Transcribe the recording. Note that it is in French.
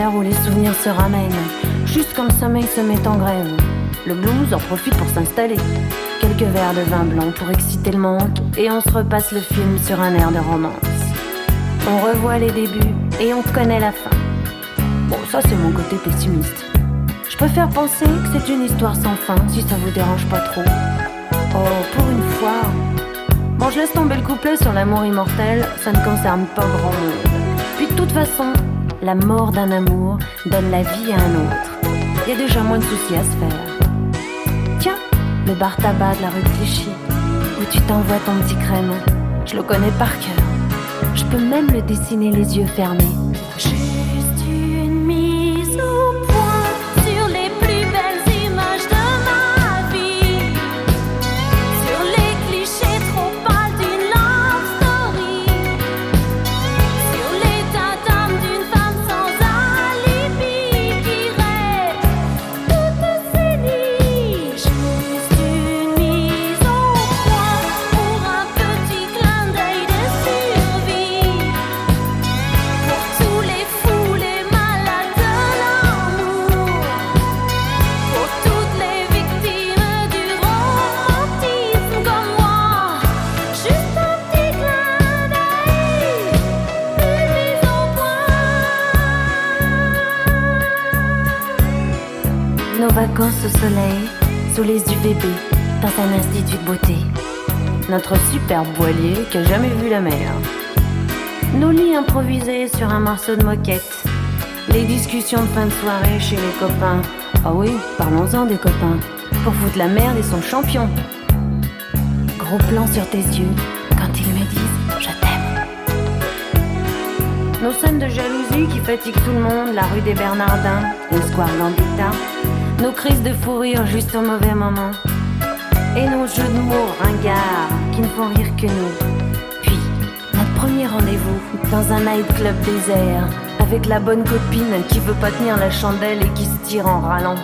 heure où les souvenirs se ramènent, juste quand le sommeil se met en grève. Le blues en profite pour s'installer. Quelques verres de vin blanc pour exciter le manque, et on se repasse le film sur un air de romance. On revoit les débuts et on connaît la fin. Bon, ça c'est mon côté pessimiste. Je préfère penser que c'est une histoire sans fin, si ça vous dérange pas trop. Oh, pour une fois. Bon, je laisse tomber le couplet sur l'amour immortel, ça ne concerne pas grand monde. Puis de toute façon, la mort d'un amour donne la vie à un autre. Il y a déjà moins de soucis à se faire. Tiens, le bar tabac de la rue de Clichy, où tu t'envoies ton petit crème, je le connais par cœur. Je peux même le dessiner les yeux fermés. Juste une mise au point sur les plus belles images de ma vie, sur les clichés trop pâles d'une love story, sur l'état d'âme d'une femme sans alibi qui rêve toutes ses nuits. Juste une mise au point pour un petit clin d'œil de survie, pour tous les fous, les malades de l'amour, pour toutes les victimes du romantisme comme moi. Juste un petit clin d'œil, une mise au point. Nos vacances au soleil, sous les UVB, dans un institut de beauté. Notre superbe voilier qui a jamais vu la mer. Nos lits improvisés sur un morceau de moquette. Les discussions de fin de soirée chez les copains. Ah oui, parlons-en des copains. Pour foutre la merde, ils sont champions. Gros plan sur tes yeux quand ils me disent je t'aime. Nos scènes de jalousie qui fatiguent tout le monde, la rue des Bernardins, le square Gambetta. Nos crises de fou rire juste au mauvais moment. Et nos jeux de mots ringards qui ne font rire que nous. Puis, notre premier rendez-vous dans un nightclub désert, avec la bonne copine qui veut pas tenir la chandelle et qui se tire en râlant.